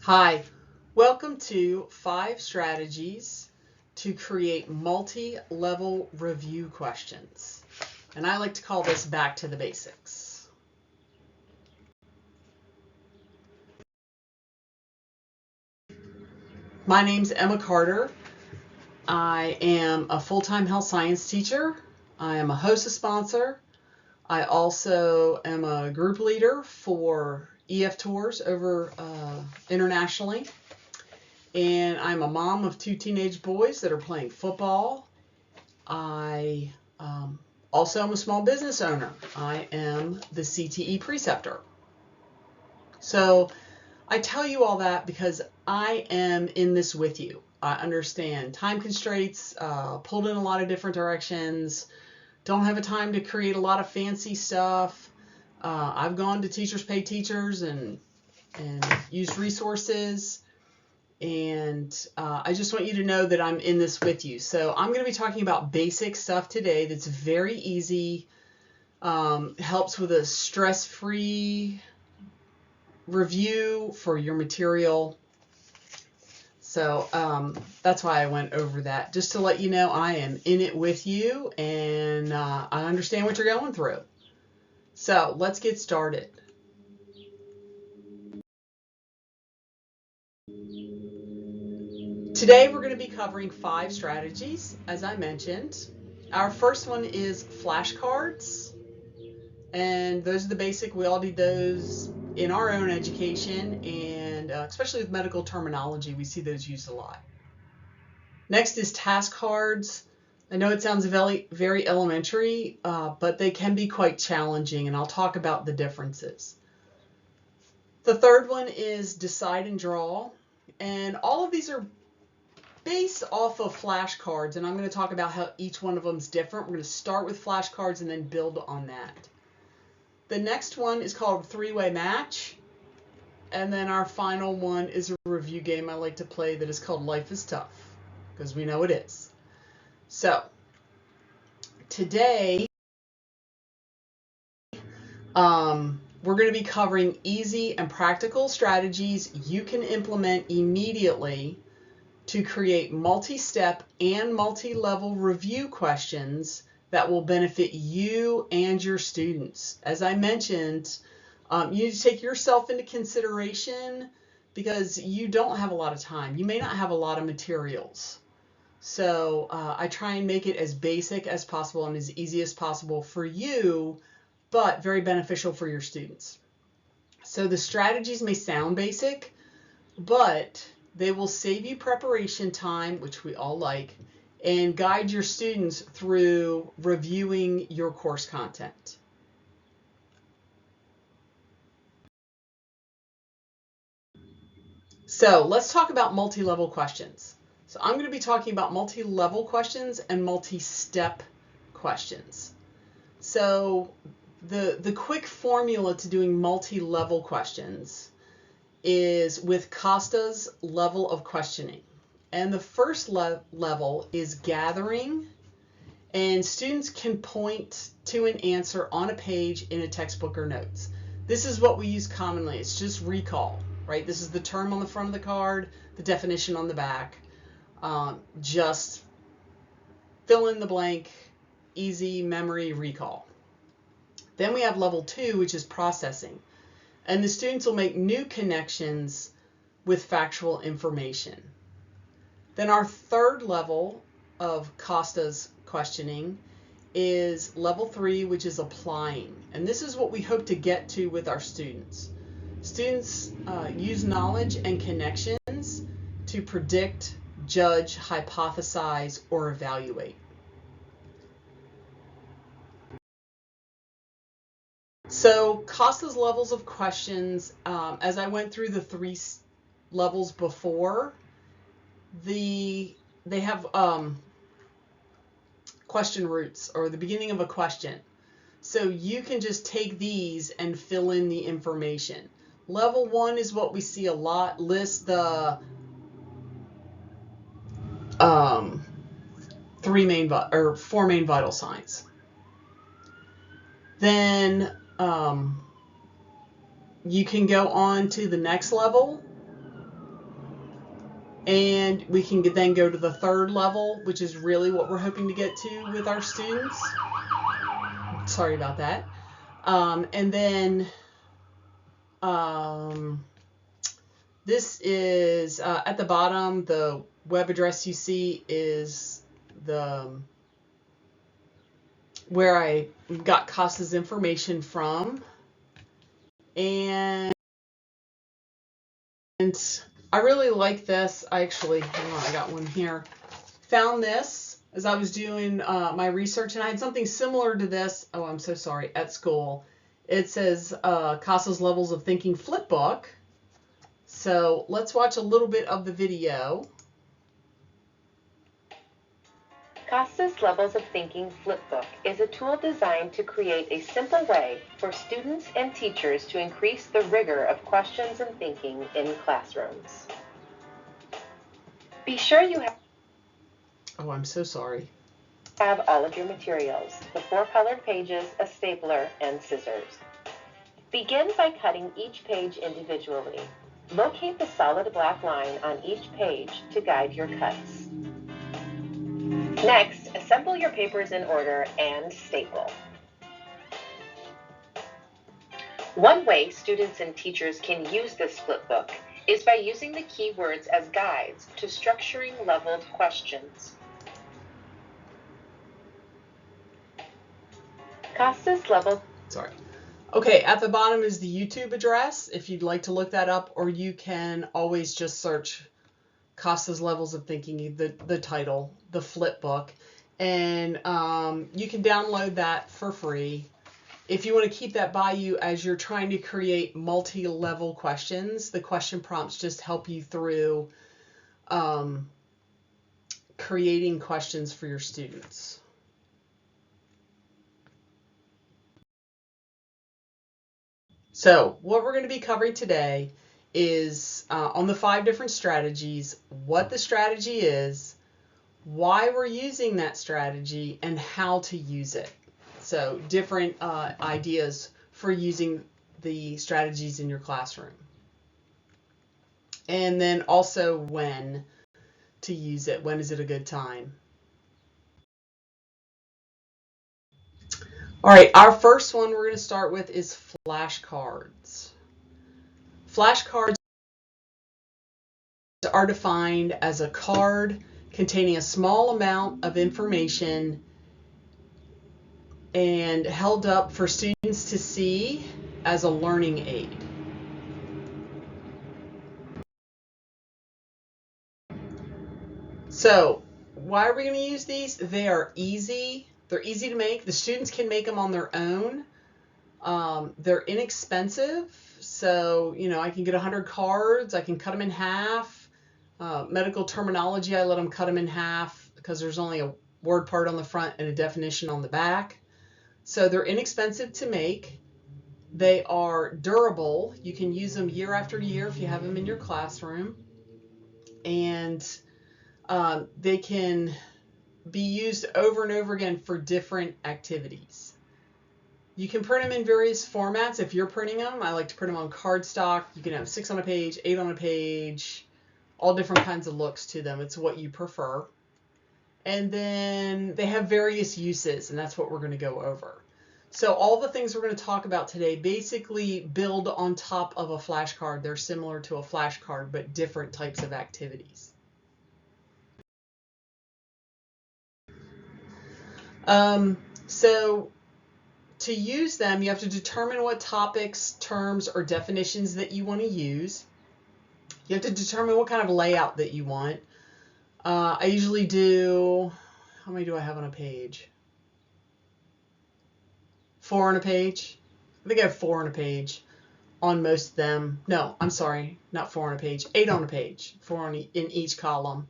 Hi, welcome to 5 strategies to create multi-level review questions. And I like to call this back to the basics. My name's Emma Carter. I am a full-time health science teacher. I am a HOSA sponsor. I also am a group leader for EF tours over internationally. And I'm a mom of 2 teenage boys that are playing football. I also am a small business owner. I am the CTE preceptor. So I tell you all that because I am in this with you. I understand time constraints, pulled in a lot of different directions, don't have a time to create a lot of fancy stuff. I've gone to Teachers Pay Teachers and used resources. And I just want you to know that I'm in this with you. So I'm going to be talking about basic stuff today that's very easy, helps with a stress-free review for your material. So that's why I went over that, just to let you know I am in it with you and I understand what you're going through. So let's get started. Today we're going to be covering 5 strategies, as I mentioned. Our first one is flashcards, and those are the basic. We all need those in our own education, and especially with medical terminology, we see those used a lot. Next is task cards. I know it sounds very elementary, but they can be quite challenging, and I'll talk about the differences. The third one is decide and draw, and all of these are based off of flashcards, and I'm going to talk about how each one of them is different. We're going to start with flashcards and then build on that. The next one is called three-way match, and then our final one is a review game I like to play that is called Life is Tough, because we know it is. So today we're going to be covering easy and practical strategies you can implement immediately to create multi-step and multi-level review questions that will benefit you and your students. As I mentioned, you need to take yourself into consideration because you don't have a lot of time. You may not have a lot of materials. So I try and make it as basic as possible and as easy as possible for you, but very beneficial for your students. So the strategies may sound basic, but they will save you preparation time, which we all like, and guide your students through reviewing your course content. So let's talk about multi-level questions. So I'm going to be talking about multi-level questions and multi-step questions. So the quick formula to doing multi-level questions is with Costa's level of questioning. And the first level is gathering, and students can point to an answer on a page in a textbook or notes. This is what we use commonly. It's just recall, right? This is the term on the front of the card, the definition on the back. Just fill in the blank, easy memory recall. Then we have level 2, which is processing. And the students will make new connections with factual information. Then our third level of Costa's questioning is level 3, which is applying. And this is what we hope to get to with our students. Students use knowledge and connections to predict, judge, hypothesize, or evaluate. So Costa's levels of questions, as I went through the 3 levels before, they have question roots, or the beginning of a question. So you can just take these and fill in the information. Level 1 is what we see a lot. List the 4 main vital signs. Then you can go on to the next level, And we can then go to the third level, which is really what we're hoping to get to with our students. Sorry about that. And then this is at the bottom, the web address you see is where I got CASA's information from. And I really like this. I got one here. Found this as I was doing my research, and I had something similar to this. Oh, I'm so sorry. At school, it says CASA's Levels of Thinking Flipbook. So let's watch a little bit of the video. CASA's Levels of Thinking Flipbook is a tool designed to create a simple way for students and teachers to increase the rigor of questions and thinking in classrooms. Be sure you Oh, I'm so sorry. have all of your materials, the 4 colored pages, a stapler, and scissors. Begin by cutting each page individually. Locate the solid black line on each page to guide your cuts. Next, assemble your papers in order and staple. One way students and teachers can use this flipbook is by using the keywords as guides to structuring leveled questions. CASA's level. Sorry. Okay, at the bottom is the YouTube address if you'd like to look that up, or you can always just search CASA's Levels of Thinking, the title, the flip book, and you can download that for free. If you want to keep that by you as you're trying to create multi-level questions, the question prompts just help you through creating questions for your students. So what we're going to be covering today is on the 5 different strategies, what the strategy is, why we're using that strategy, and how to use it. So different ideas for using the strategies in your classroom. And then also when to use it. When is it a good time? All right, our first one we're going to start with is flashcards. Flashcards are defined as a card containing a small amount of information and held up for students to see as a learning aid. So why are we going to use these? They are easy. They're easy to make. The students can make them on their own. They're inexpensive. So, I can get 100 cards. I can cut them in half. Medical terminology, I let them cut them in half because there's only a word part on the front and a definition on the back. So they're inexpensive to make. They are durable. You can use them year after year if you have them in your classroom. And they can be used over and over again for different activities. You can print them in various formats. If you're printing them, I like to print them on cardstock. You can have 6 on a page, 8 on a page, all different kinds of looks to them. It's what you prefer. And then they have various uses, and that's what we're going to go over. So all the things we're going to talk about today basically build on top of a flashcard. They're similar to a flashcard, but different types of activities. So to use them, you have to determine what topics, terms, or definitions that you want to use. You have to determine what kind of layout that you want. I usually do, how many do I have on a page? 4 on a page. I think I have 4 on a page on most of them. No, I'm sorry, not 4 on a page, 8 on a page, 4 in each column.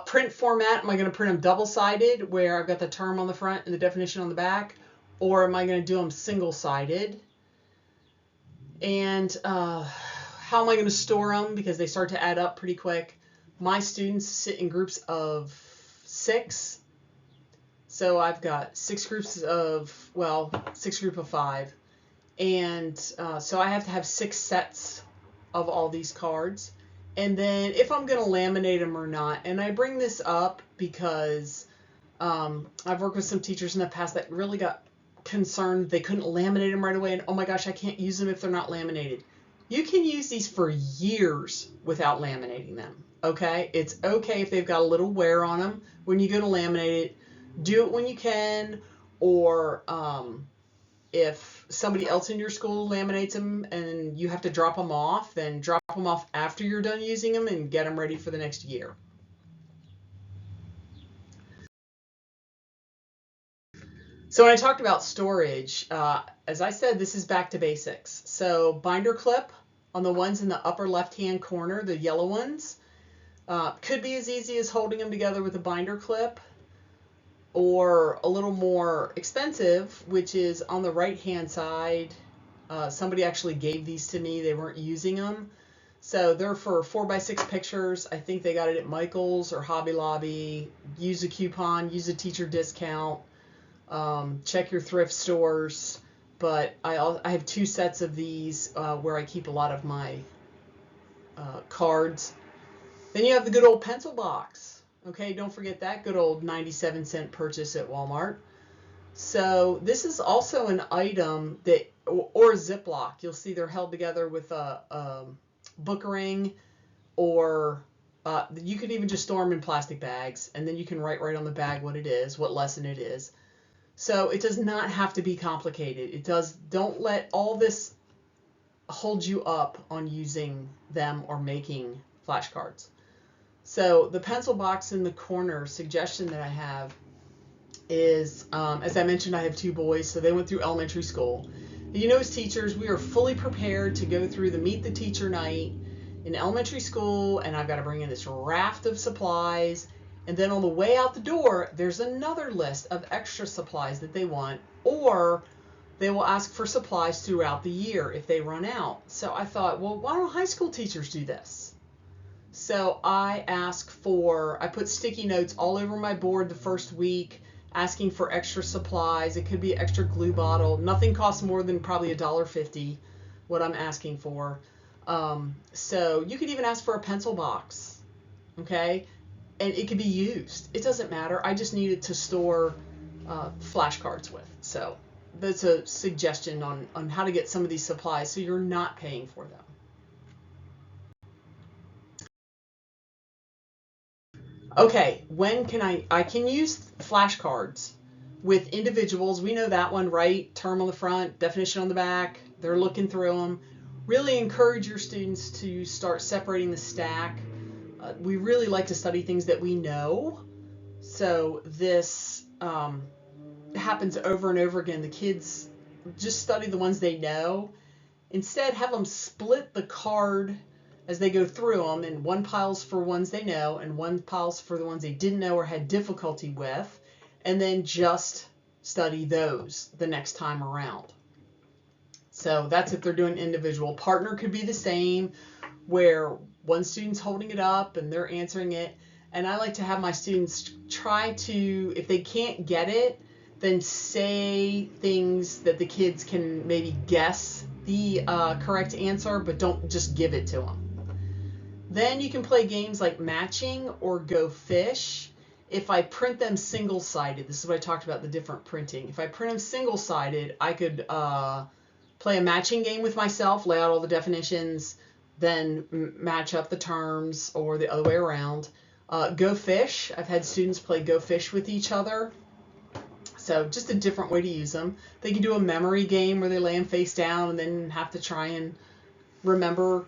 Print format, am I going to print them double-sided where I've got the term on the front and the definition on the back? Or am I going to do them single-sided? And how am I going to store them? Because they start to add up pretty quick. My students sit in groups of 6. So I've got 6 groups of 5. And so I have to have 6 sets of all these cards. and then if I'm going to laminate them or not. And I bring this up because I've worked with some teachers in the past that really got concerned they couldn't laminate them right away, and oh my gosh, I can't use them if they're not laminated. You can use these for years without laminating them, okay? It's okay if they've got a little wear on them when you go to laminate it. Do it when you can, or if somebody else in your school laminates them and you have to drop them off, then drop them off after you're done using them and get them ready for the next year. So when I talked about storage, as I said, this is back to basics. So binder clip on the ones in the upper left-hand corner, the yellow ones, could be as easy as holding them together with a binder clip, or a little more expensive, which is on the right-hand side. Somebody actually gave these to me. They weren't using them. So they're for 4x6 pictures. I think they got it at Michael's or Hobby Lobby. Use a coupon, use a teacher discount. Check your thrift stores, but I have 2 sets of these where I keep a lot of my cards. Then you have the good old pencil box. Okay, don't forget that good old 97-cent purchase at Walmart. So this is also an item that, or a Ziploc. You'll see they're held together with a book ring, or you could even just store them in plastic bags, and then you can write right on the bag what it is, what lesson it is. So it does not have to be complicated. Don't let all this hold you up on using them or making flashcards. So the pencil box in the corner suggestion that I have is, as I mentioned, I have 2 boys, so they went through elementary school. You know, as teachers, we are fully prepared to go through the meet the teacher night in elementary school, and I've got to bring in this raft of supplies. And then on the way out the door, there's another list of extra supplies that they want, or they will ask for supplies throughout the year if they run out. So I thought, well, why don't high school teachers do this? So I put sticky notes all over my board the first week, asking for extra supplies. It could be an extra glue bottle. Nothing costs more than probably $1.50, what I'm asking for. So you could even ask for a pencil box, okay? And it could be used. It doesn't matter. I just needed to store flashcards with. So that's a suggestion on how to get some of these supplies so you're not paying for them. Okay, when can I can use flashcards with individuals. We know that one, right? Term on the front, definition on the back. They're looking through them. Really encourage your students to start separating the stack. We really like to study things that we know. So this happens over and over again. The kids just study the ones they know. Instead, have them split the card as they go through them, and one pile's for ones they know, and one pile's for the ones they didn't know or had difficulty with, and then just study those the next time around. So that's if they're doing individual. Partner could be the same, where one student's holding it up and they're answering it. And I like to have my students try to, if they can't get it, then say things that the kids can maybe guess the correct answer, but don't just give it to them. Then you can play games like matching or go fish. If I print them single-sided, this is what I talked about, the different printing. If I print them single-sided, I could play a matching game with myself, lay out all the definitions, then match up the terms, or the other way around. Go fish. I've had students play go fish with each other. So just a different way to use them. They can do a memory game where they lay them face down and then have to try and remember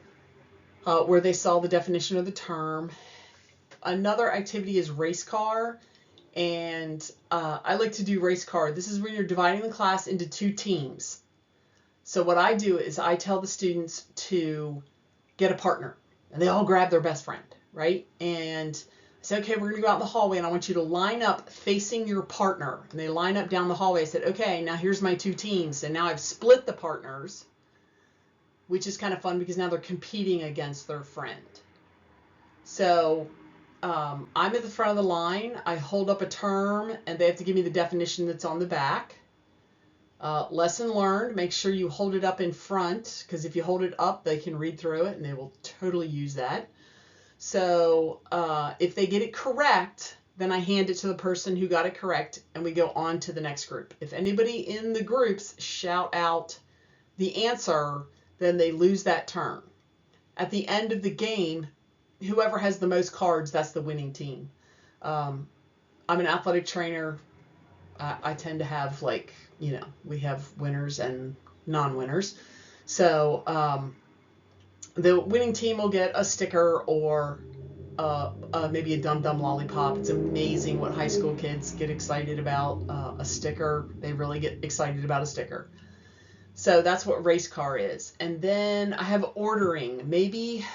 where they saw the definition of the term. Another activity is race car, and I like to do race car. This is when you're dividing the class into 2 teams. So what I do is I tell the students to get a partner, and they all grab their best friend, right? And I say, okay, we're going to go out in the hallway, and I want you to line up facing your partner. And they line up down the hallway. I said, okay, now here's my 2 teams, and now I've split the partners, which is kind of fun because now they're competing against their friend. So I'm at the front of the line. I hold up a term, and they have to give me the definition that's on the back. Lesson learned, make sure you hold it up in front, because if you hold it up, they can read through it, and they will totally use that. So if they get it correct, then I hand it to the person who got it correct, and we go on to the next group. If anybody in the groups shout out the answer, then they lose that turn. At the end of the game, whoever has the most cards, that's the winning team. I'm an athletic trainer. I tend to have, like, we have winners and non-winners. So the winning team will get a sticker or maybe a Dum Dum lollipop. It's amazing what high school kids get excited about. A sticker. They really get excited about a sticker. So that's what race car is. And then I have ordering. Maybe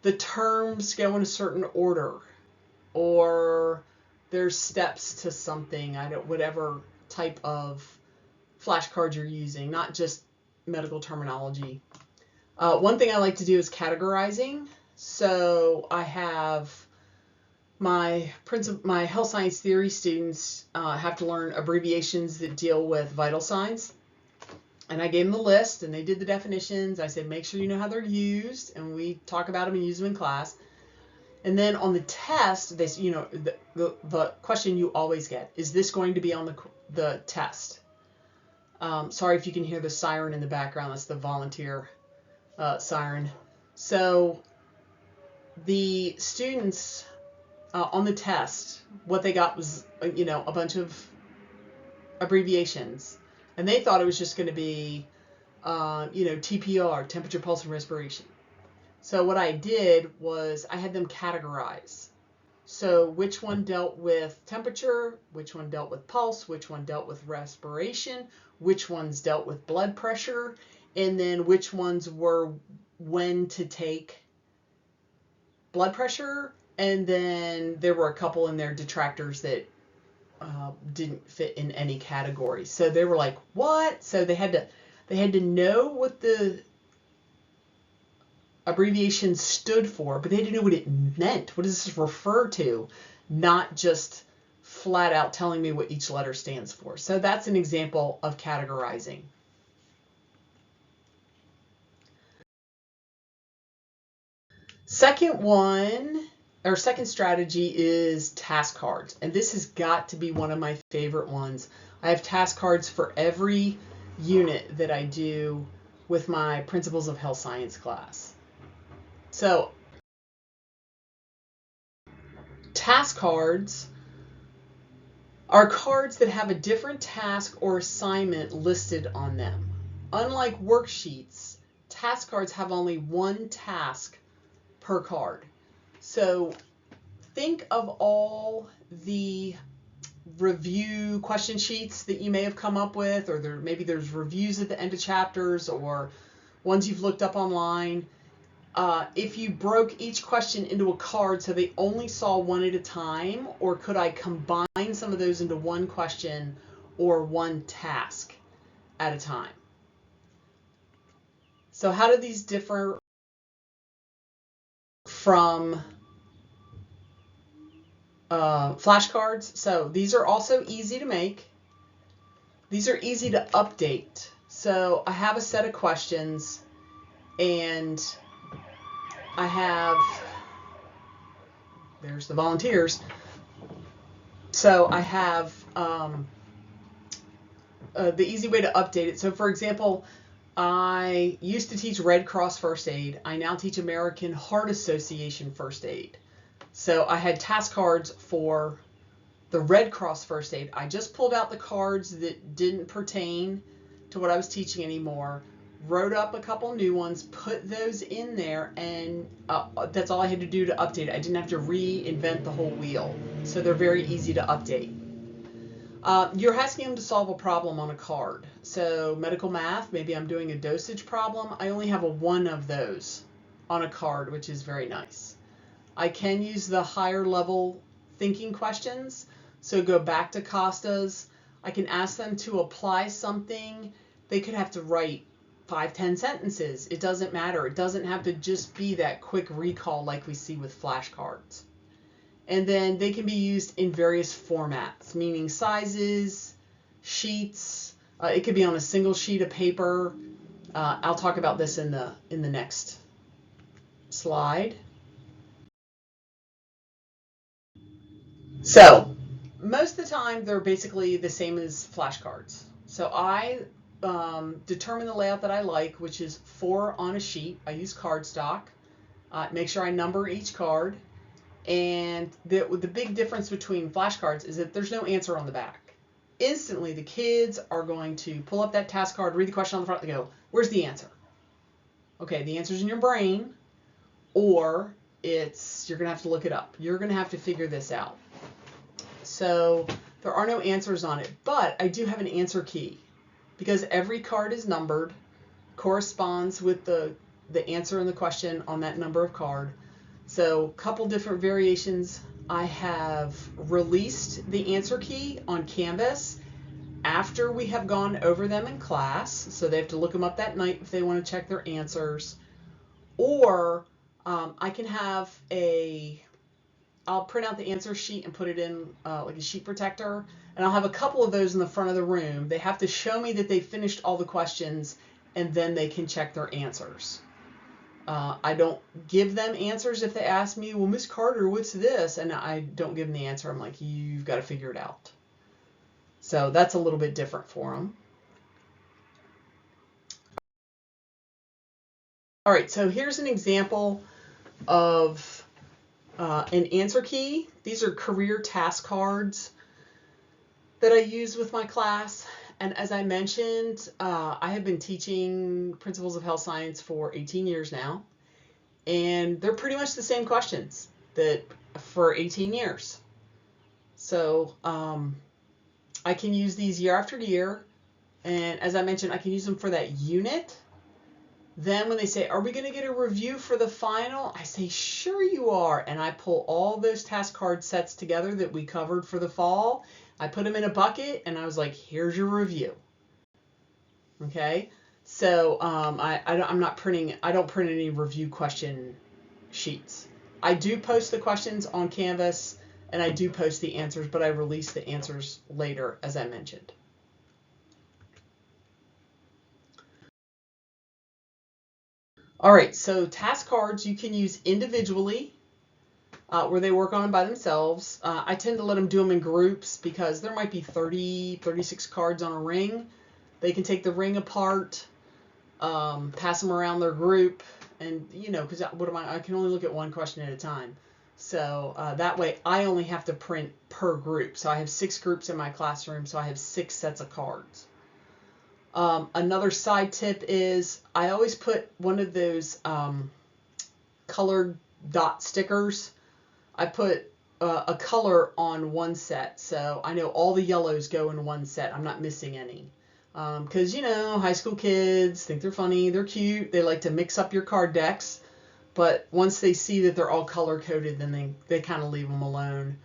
the terms go in a certain order, or there's steps to something. Whatever type of flashcards you're using, not just medical terminology. One thing I like to do is categorizing. So I have my health science theory students have to learn abbreviations that deal with vital signs. And I gave them the list, and they did the definitions. I said, make sure you know how they're used, and we talk about them and use them in class. And then on the test, the question you always get, is this going to be on the test? Sorry if you can hear the siren in the background. That's the volunteer siren. So the students on the test, what they got was, a bunch of abbreviations. And they thought it was just going to be, TPR, temperature, pulse, and respiration. So what I did was I had them categorize. So which one dealt with temperature, which one dealt with pulse, which one dealt with respiration, which ones dealt with blood pressure, and then which ones were when to take blood pressure. And then there were a couple in there, detractors, that didn't fit in any category. So they were like, what? So they had to know what the abbreviation stood for, but they didn't know what it meant. What does this refer to? Not just flat out telling me what each letter stands for. So that's an example of categorizing. Second strategy is task cards. And this has got to be one of my favorite ones. I have task cards for every unit that I do with my Principles of Health Science class. So task cards are cards that have a different task or assignment listed on them. Unlike worksheets, task cards have only one task per card. So think of all the review question sheets that you may have come up with, or maybe there's reviews at the end of chapters or ones you've looked up online. If you broke each question into a card so they only saw one at a time, or could I combine some of those into one question or one task at a time? So how do these differ from flashcards? So these are also easy to make. These are easy to update. So I have a set of questions, and I have, there's the volunteers. So I have the easy way to update it. So for example, I used to teach Red Cross First Aid. I now teach American Heart Association First Aid. So I had task cards for the Red Cross First Aid. I just pulled out the cards that didn't pertain to what I was teaching anymore, wrote up a couple new ones, put those in there, and that's all I had to do to update it. I didn't have to reinvent the whole wheel. So they're very easy to update. You're asking them to solve a problem on a card. So medical math, maybe I'm doing a dosage problem. I only have one of those on a card, which is very nice. I can use the higher level thinking questions. So go back to Costas. I can ask them to apply something. They could have to write 5-10 sentences. It doesn't matter. It doesn't have to just be that quick recall like we see with flashcards. And then they can be used in various formats, meaning sizes, sheets. It could be on a single sheet of paper. I'll talk about this in the next slide. So most of the time they're basically the same as flashcards. So I determine the layout that I like, which is 4 on a sheet. I use cardstock. Make sure I number each card. And the big difference between flashcards is that there's no answer on the back. Instantly, the kids are going to pull up that task card, read the question on the front, and go, where's the answer? Okay, the answer's in your brain, or you're going to have to look it up. You're going to have to figure this out. So there are no answers on it, but I do have an answer key because every card is numbered, corresponds with the answer in the question on that number of card. So a couple different variations. I have released the answer key on Canvas after we have gone over them in class. So they have to look them up that night if they want to check their answers. Or I can have I'll print out the answer sheet and put it in like a sheet protector. And I'll have a couple of those in the front of the room. They have to show me that they finished all the questions and then they can check their answers. I don't give them answers if they ask me, well, Miss Carter, what's this? And I don't give them the answer. I'm like, you've got to figure it out. So that's a little bit different for them. All right, so here's an example of an answer key. These are career task cards that I use with my class. And as I mentioned, I have been teaching Principles of Health Science for 18 years now. And they're pretty much the same questions that for 18 years. So I can use these year after year. And as I mentioned, I can use them for that unit. Then when they say, are we going to get a review for the final? I say, sure you are. And I pull all those task card sets together that we covered for the fall. I put them in a bucket and I was like, here's your review. Okay. So I'm not printing, I don't print any review question sheets. I do post the questions on Canvas and I do post the answers, but I release the answers later, as I mentioned. All right, so task cards you can use individually where they work on them by themselves. I tend to let them do them in groups because there might be 30, 36 cards on a ring. They can take the ring apart, pass them around their group, and because I can only look at one question at a time. So that way I only have to print per group. So I have 6 groups in my classroom, so I have 6 sets of cards. Another side tip is I always put one of those colored dot stickers. I put a color on one set, so I know all the yellows go in one set. I'm not missing any. Because, high school kids think they're funny, they're cute, they like to mix up your card decks, but once they see that they're all color-coded, then they kind of leave them alone.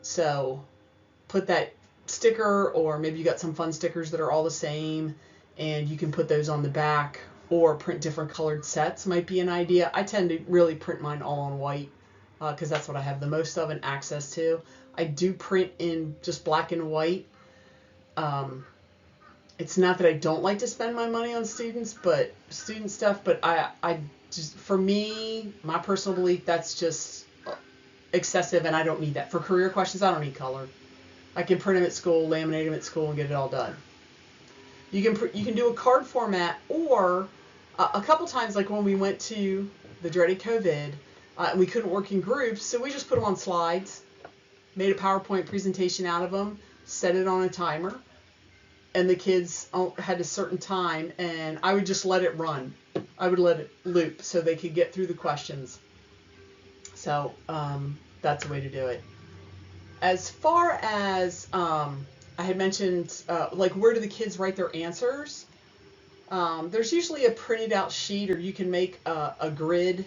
So put that sticker, or maybe you got some fun stickers that are all the same, and you can put those on the back, or print different colored sets might be an idea. I tend to really print mine all on white because that's what I have the most of and access to. I do print in just black and white. It's not that I don't like to spend my money on student stuff, but I just, for me, my personal belief, that's just excessive, and I don't need that. For career questions, I don't need color. I can print them at school, laminate them at school, and get it all done. You can do a card format, or a couple times, like when we went to the dreaded COVID, and we couldn't work in groups, so we just put them on slides, made a PowerPoint presentation out of them, set it on a timer, and the kids had a certain time, and I would just let it run. I would let it loop so they could get through the questions. So that's a way to do it. As far as I had mentioned, like where do the kids write their answers? There's usually a printed out sheet, or you can make a grid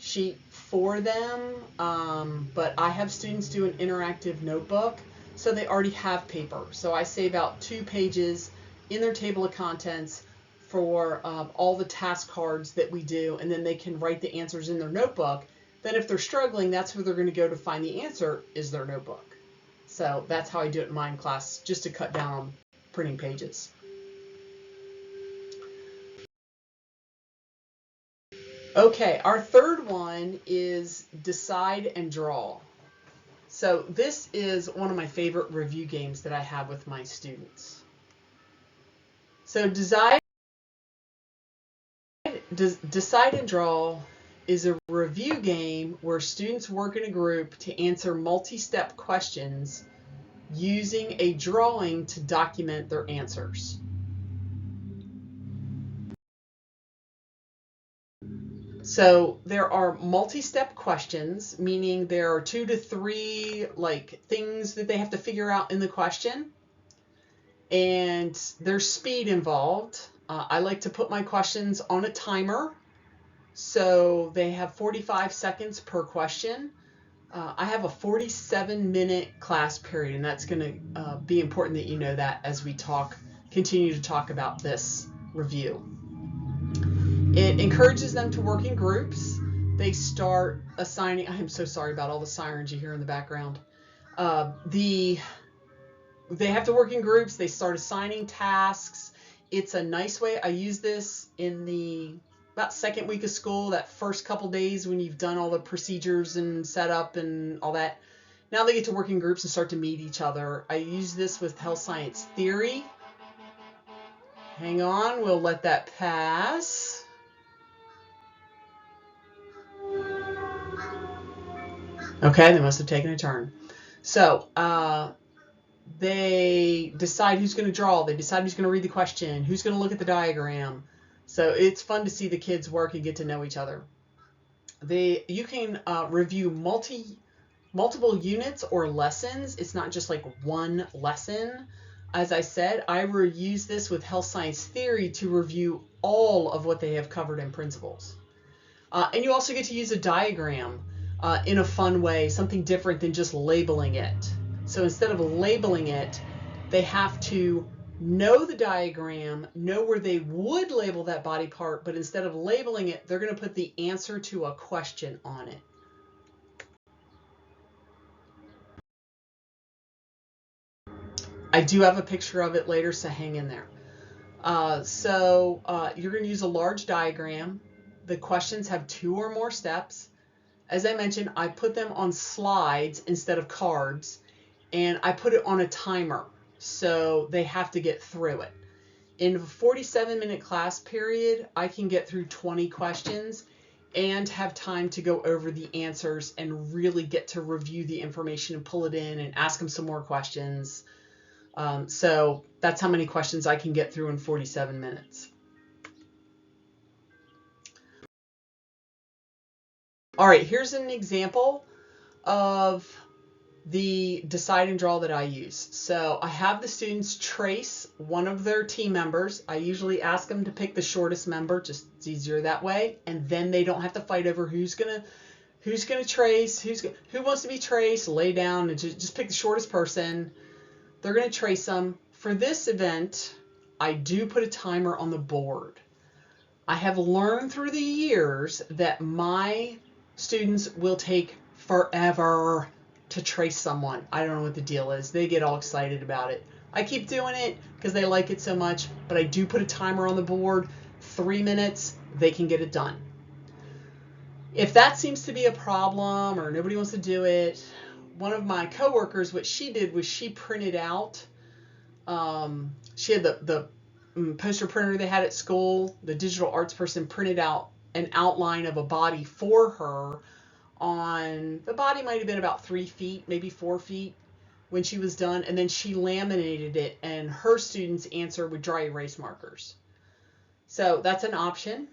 sheet for them. But I have students do an interactive notebook, so they already have paper. So I save out 2 pages in their table of contents for all the task cards that we do, and then they can write the answers in their notebook. Then if they're struggling, that's where they're going to go to find the answer, is their notebook. So that's how I do it in my class, just to cut down on printing pages. Okay, our third one is decide and draw. So this is one of my favorite review games that I have with my students. So Decide and Draw is a review game where students work in a group to answer multi-step questions using a drawing to document their answers. So there are multi-step questions, meaning there are 2 to 3 things that they have to figure out in the question, and there's speed involved. I like to put my questions on a timer, so they have 45 seconds per question. I have a 47-minute class period, and that's going to be important that you know that as we continue to talk about this review. It encourages them to work in groups. They start assigning, I'm so sorry about all the sirens you hear in the background. They have to work in groups. They start assigning tasks. It's a nice way. I use this in the about second week of school, that first couple days when you've done all the procedures and setup and all that. Now they get to work in groups and start to meet each other. I use this with health science theory. Hang on, we'll let that pass. Okay, they must have taken a turn. So they decide who's going to draw. They decide who's going to read the question, who's going to look at the diagram. So it's fun to see the kids work and get to know each other. You can review multiple units or lessons. It's not just like one lesson. As I said, I use this with health science theory to review all of what they have covered in principles. And you also get to use a diagram in a fun way, something different than just labeling it. So instead of labeling it, they have to know the diagram, know where they would label that body part, but instead of labeling it, they're going to put the answer to a question on it. I do have a picture of it later, so hang in there. You're going to use a large diagram. The questions have 2 or more steps. As I mentioned, I put them on slides instead of cards, and I put it on a timer, so they have to get through it. In a 47-minute class period, I can get through 20 questions and have time to go over the answers and really get to review the information and pull it in and ask them some more questions. So that's how many questions I can get through in 47 minutes. All right, here's an example of the Decide and Draw that I use. So I have the students trace one of their team members. I usually ask them to pick the shortest member, just it's easier that way, and then they don't have to fight over who's gonna trace, who wants to be traced, lay down and just pick the shortest person. They're gonna trace them. For this event, I do put a timer on the board. I have learned through the years that my students will take forever to trace someone. I don't know what the deal is. They get all excited about it. I keep doing it because they like it so much, but I do put a timer on the board. 3 minutes, they can get it done. If that seems to be a problem or nobody wants to do it, one of my coworkers, what she did was she printed out, she had the poster printer they had at school. The digital arts person printed out an outline of a body for her. The body might have been about 3 feet, maybe 4 feet when she was done, and then she laminated it, and her students answer with dry erase markers. So that's an option.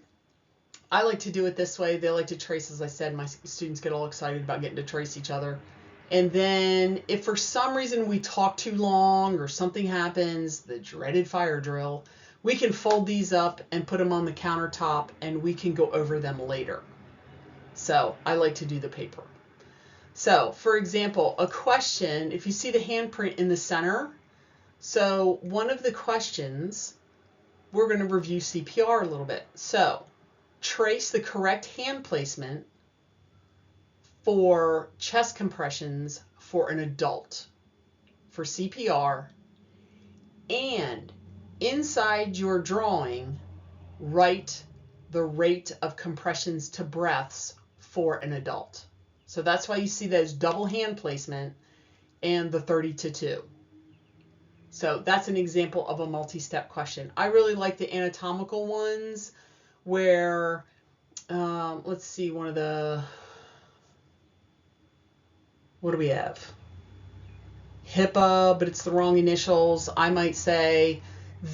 I like to do it this way. They like to trace, as I said. My students get all excited about getting to trace each other. And then if for some reason we talk too long or something happens, the dreaded fire drill, we can fold these up and put them on the countertop, and we can go over them later. So I like to do the paper. So for example, a question, if you see the handprint in the center, so one of the questions, we're going to review CPR a little bit. So trace the correct hand placement for chest compressions for an adult for CPR, and inside your drawing, write the rate of compressions to breaths for an adult. So that's why you see those double hand placement and the 30-2. So that's an example of a multi-step question. I really like the anatomical ones where, let's see, one of the, what do we have? HIPAA, but it's the wrong initials. I might say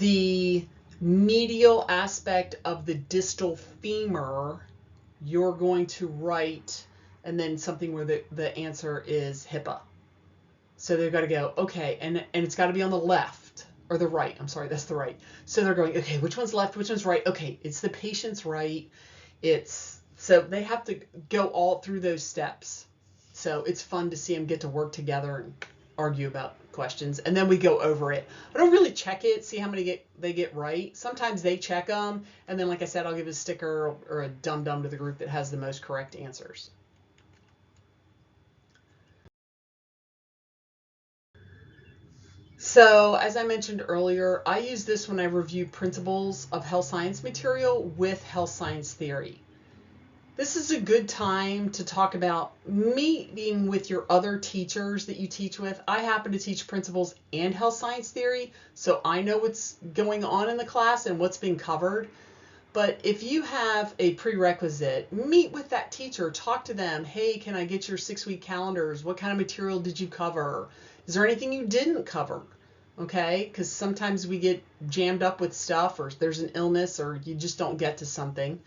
the medial aspect of the distal femur, you're going to write, and then something where the answer is HIPAA. So they've got to go, okay, and it's got to be on the left, or the right. I'm sorry, that's the right. So they're going, okay, which one's left, which one's right? Okay, it's the patient's right. So they have to go all through those steps. So it's fun to see them get to work together and argue about questions, and then we go over it. I don't really check it, see how many they get right. Sometimes they check them, and then, like I said, I'll give a sticker or a dum-dum to the group that has the most correct answers. So, as I mentioned earlier, I use this when I review principles of health science material with health science theory. This is a good time to talk about meeting with your other teachers that you teach with. I happen to teach principles and health science theory, so I know what's going on in the class and what's being covered. But if you have a prerequisite, meet with that teacher, talk to them. Hey, can I get your 6-week calendars? What kind of material did you cover? Is there anything you didn't cover? Okay, because sometimes we get jammed up with stuff, or there's an illness, or you just don't get to something.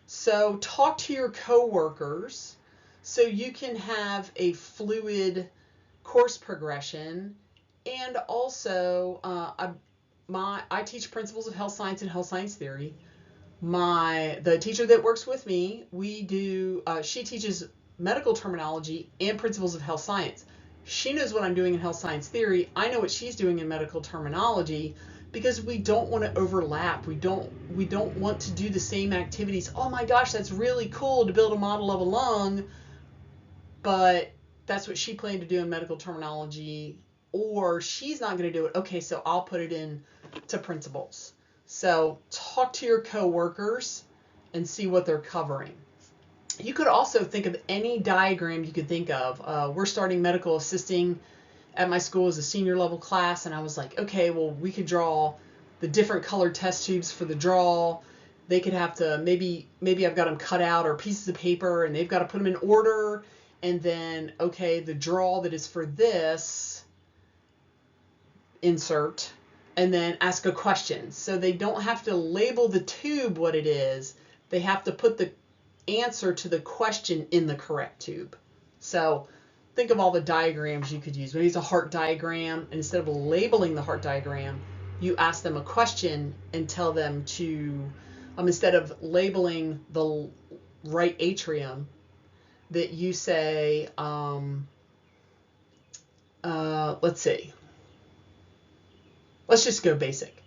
So talk to your coworkers so you can have a fluid course progression. And also, I teach principles of health science and health science theory. The teacher that works with me, she teaches medical terminology and principles of health science. She knows what I'm doing in health science theory. I know what she's doing in medical terminology, because we don't want to overlap. We don't want to do the same activities. Oh my gosh, that's really cool to build a model of a lung, but that's what she planned to do in medical terminology, or she's not going to do it. Okay, so I'll put it in to principles. So talk to your coworkers and see what they're covering. You could also think of any diagram you could think of. We're starting medical assisting at my school as a senior level class, and I was like, okay, well, we could draw the different colored test tubes for the draw. They could have to, maybe I've got them cut out, or pieces of paper, and they've got to put them in order. And then, okay, the draw that is for this, insert, and then ask a question. So they don't have to label the tube what it is. They have to put the answer to the question in the correct tube. So think of all the diagrams you could use. Maybe it's a heart diagram, and instead of labeling the heart diagram, you ask them a question and tell them to, instead of labeling the right atrium, that you say, let's see, let's just go basic.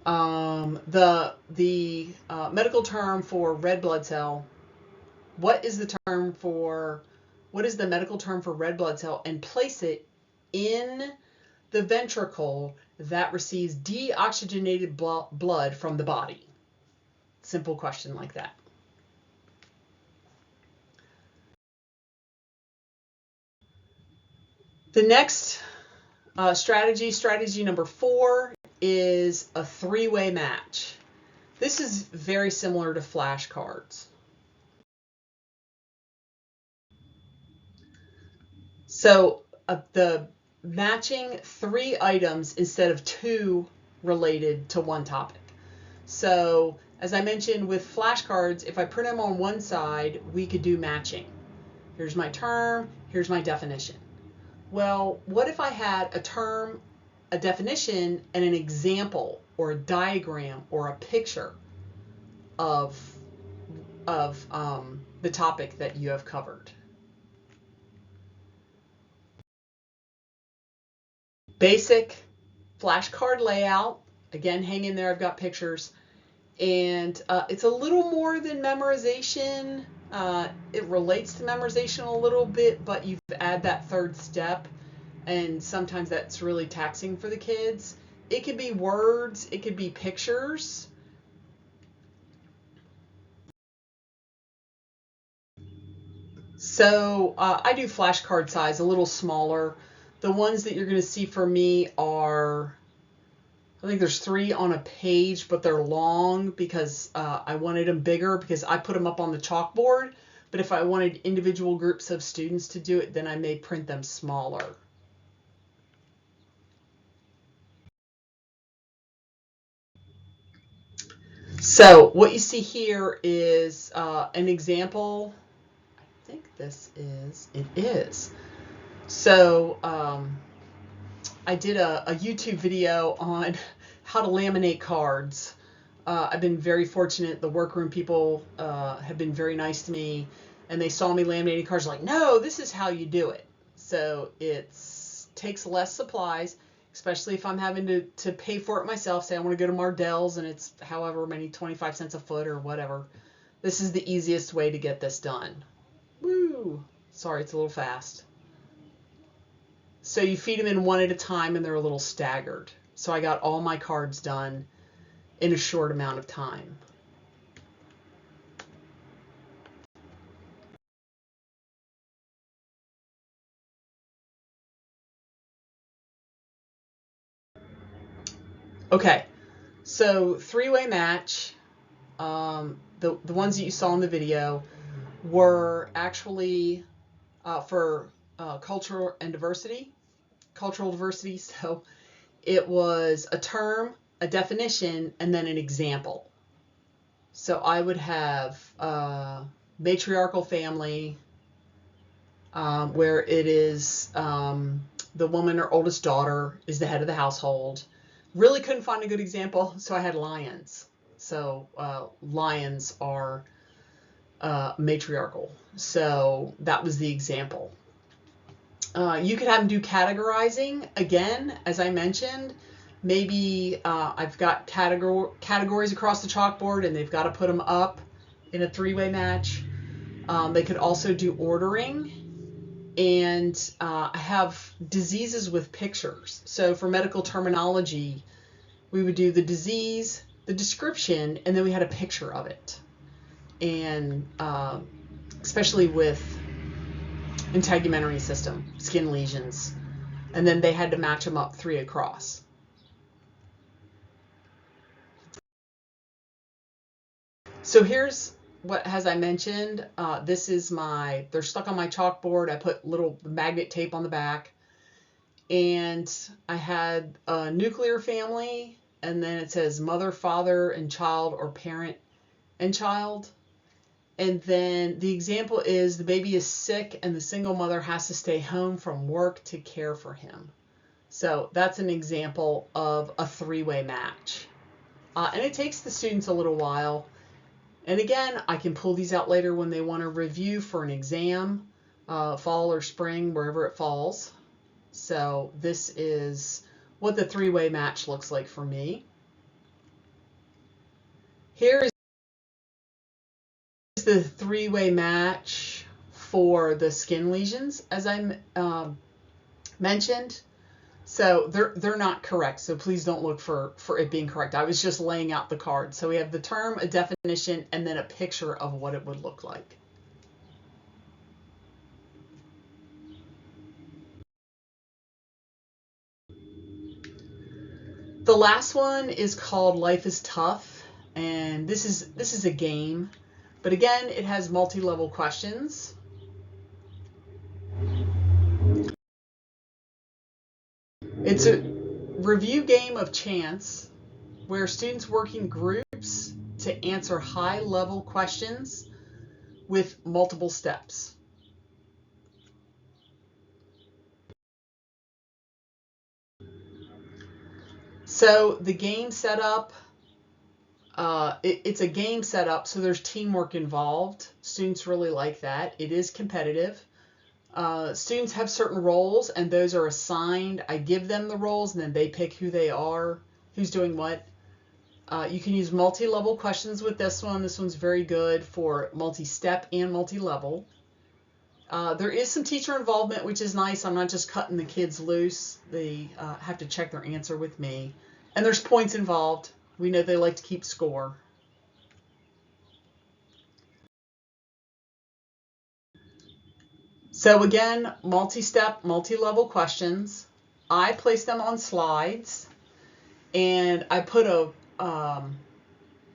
The medical term for red blood cell, what is the medical term for red blood cell, and place it in the ventricle that receives deoxygenated blood from the body. Simple question like that. The next strategy number 4, is a 3-way match. This is very similar to flashcards. So the matching 3 items instead of 2 related to one topic. So as I mentioned with flashcards, if I print them on one side, we could do matching. Here's my term, here's my definition. Well, what if I had a term, a definition, and an example or a diagram or a picture of the topic that you have covered? Basic flashcard layout. Again, hang in there, I've got pictures. And it's a little more than memorization. It relates to memorization a little bit, but you add that 3rd step, and sometimes that's really taxing for the kids. It could be words, it could be pictures. So I do flashcard size, a little smaller. The ones that you're going to see from me are, I think there's 3 on a page, but they're long because I wanted them bigger because I put them up on the chalkboard. But if I wanted individual groups of students to do it, then I may print them smaller. So what you see here is an example. I think it is. So I did a YouTube video on how to laminate cards. I've been very fortunate. The workroom people have been very nice to me, and they saw me laminating cards like, no, this is how you do it. So it takes less supplies, especially if I'm having to pay for it myself. Say I want to go to Mardell's and it's however many, 25 cents a foot or whatever. This is the easiest way to get this done. Woo! Sorry, it's a little fast. So you feed them in one at a time and they're a little staggered. So I got all my cards done in a short amount of time. Okay, so 3-way match. The ones that you saw in the video were actually for cultural diversity. So it was a term, a definition, and then an example. So I would have matriarchal family, where it is the woman or oldest daughter is the head of the household. Really couldn't find a good example, so I had lions. So lions are matriarchal. So that was the example. You could have them do categorizing. Again, as I mentioned, maybe I've got categories across the chalkboard and they've got to put them up in a 3-way match. They could also do ordering. And I have diseases with pictures. So for medical terminology, we would do the disease, the description, and then we had a picture of it. And especially with integumentary system, skin lesions. And then they had to match them up 3 across. So here's what, as I mentioned, this is they're stuck on my chalkboard. I put little magnet tape on the back. And I had a nuclear family, and then it says mother, father, and child, or parent and child. And then the example is the baby is sick and the single mother has to stay home from work to care for him. So that's an example of a 3-way match. And it takes the students a little while. And again, I can pull these out later when they want to review for an exam, fall or spring, wherever it falls. So this is what the 3-way match looks like for me. Here is the 3-way match for the skin lesions, as I mentioned. So they're not correct, so please don't look for it being correct. I was just laying out the card. So we have the term, a definition, and then a picture of what it would look like. The last one is called Life is Tough, and this is a game, but again, it has multi-level questions. It's a review game of chance where students work in groups to answer high-level questions with multiple steps. So the game setup, it's a game setup, so there's teamwork involved. Students really like that. It is competitive. Students have certain roles, and those are assigned. I give them the roles, and then they pick who they are, who's doing what. You can use multi-level questions with this one. This one's very good for multi-step and multi-level. There is some teacher involvement, which is nice. I'm not just cutting the kids loose. They have to check their answer with me. And there's points involved. We know they like to keep score. So again, multi-step, multi-level questions. I place them on slides, and I put a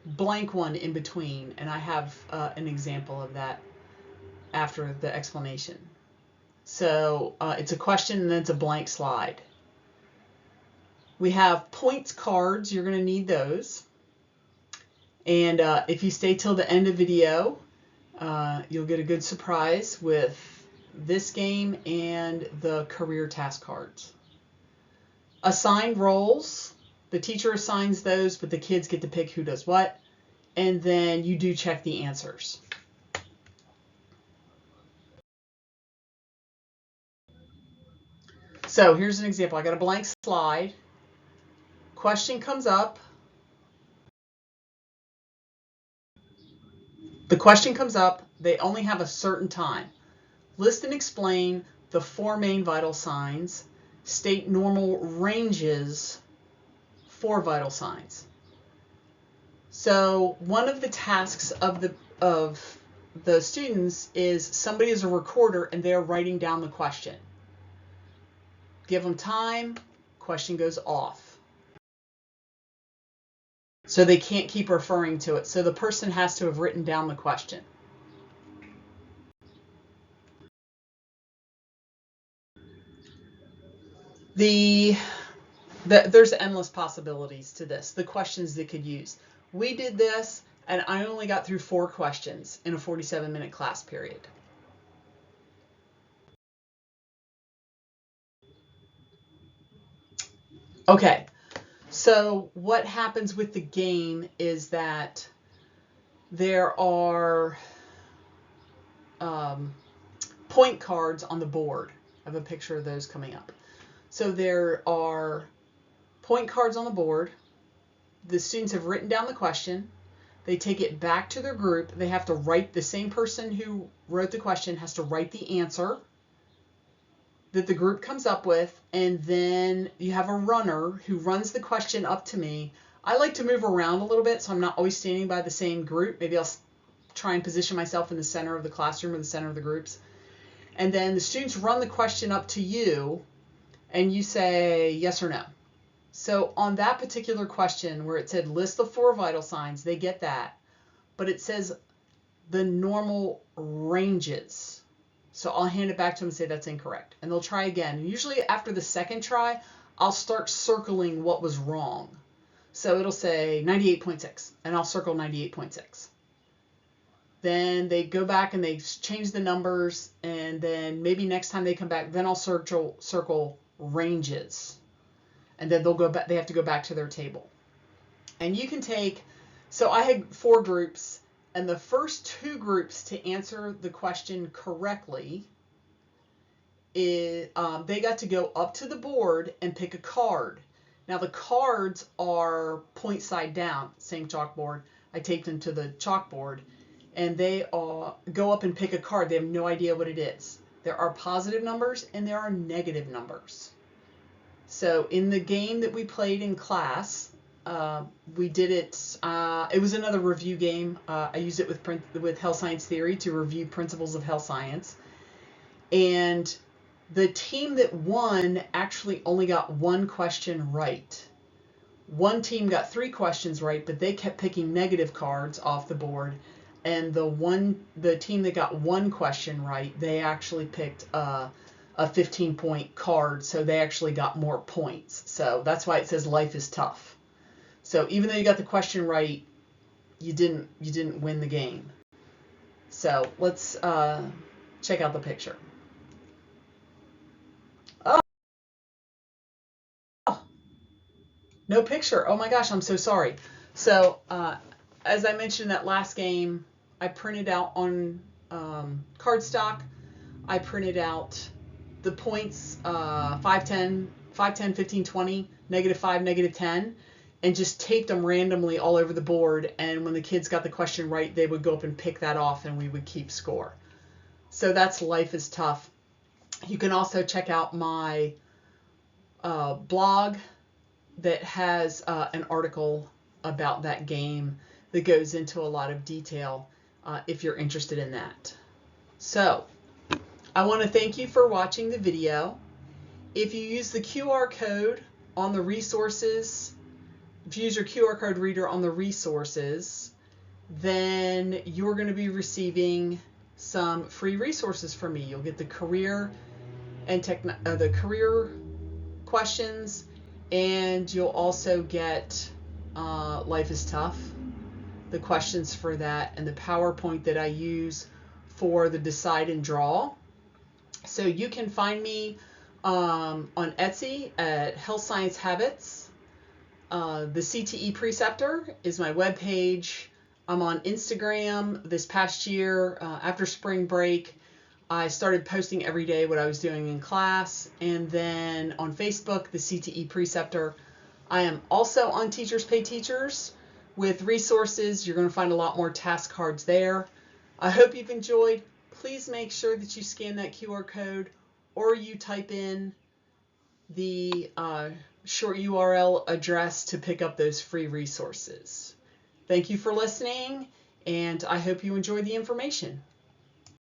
blank one in between, and I have an example of that after the explanation. So it's a question and then it's a blank slide. We have points cards. You're going to need those. And if you stay till the end of video, you'll get a good surprise with this game and the career task cards. Assigned roles. The teacher assigns those, but the kids get to pick who does what. And then you do check the answers. So here's an example. I got a blank slide. Question comes up. The question comes up. They only have a certain time. List and explain the 4 main vital signs. State normal ranges for vital signs. So one of the tasks of the students is somebody is a recorder and they're writing down the question. Give them time, question goes off. So they can't keep referring to it. So the person has to have written down the question. There's endless possibilities to this, the questions they could use. We did this, and I only got through 4 questions in a 47-minute class period. Okay, so what happens with the game is that there are point cards on the board. I have a picture of those coming up. So there are point cards on the board. The students have written down the question. They take it back to their group. They have to write, the same person who wrote the question has to write the answer that the group comes up with, and then you have a runner who runs the question up to me. I like to move around a little bit, so I'm not always standing by the same group. Maybe I'll try and position myself in the center of the classroom or the center of the groups. And then the students run the question up to you, and you say yes or no. So on that particular question where it said list the 4 vital signs, they get that. But it says the normal ranges. So I'll hand it back to them and say that's incorrect. And they'll try again. And usually after the second try, I'll start circling what was wrong. So it'll say 98.6, and I'll circle 98.6. Then they go back and they change the numbers, and then maybe next time they come back, then I'll circle ranges. And then they'll go back, they have to go back to their table. And you can take, so I had 4 groups, and the first 2 groups to answer the question correctly, they got to go up to the board and pick a card. Now the cards are point side down, same chalkboard. I take them to the chalkboard, and they go up and pick a card. They have no idea what it is. There are positive numbers and there are negative numbers. So in the game that we played in class, we did it, it was another review game. I used it with Health Science Theory to review principles of health science. And the team that won actually only got 1 question right. One team got 3 questions right, but they kept picking negative cards off the board. And the team that got 1 question right, they actually picked a 15-point card, so they actually got more points. So that's why it says life is tough. So even though you got the question right, you didn't win the game. So let's check out the picture. Oh, no picture. Oh my gosh, I'm so sorry. So as I mentioned, that last game, I printed out on cardstock. I printed out the points 5, 10, 15, 20, -5, -10, and just taped them randomly all over the board. And when the kids got the question right, they would go up and pick that off, and we would keep score. So that's Life is Tough. You can also check out my blog that has an article about that game that goes into a lot of detail if you're interested in that. So I want to thank you for watching the video. If you use the QR code on the resources, if you use your QR code reader on the resources, then you're going to be receiving some free resources from me. You'll get the career and the career questions, and you'll also get Life is Tough, the questions for that, and the PowerPoint that I use for the Decide and Draw. So you can find me on Etsy at Health Science Habits. The CTE Preceptor is my webpage. I'm on Instagram. This past year, after spring break, I started posting every day what I was doing in class. And then on Facebook, the CTE Preceptor. I am also on Teachers Pay Teachers with resources. You're going to find a lot more task cards there. I hope you've enjoyed. Please make sure that you scan that QR code or you type in the short URL address to pick up those free resources. Thank you for listening, and I hope you enjoyed the information.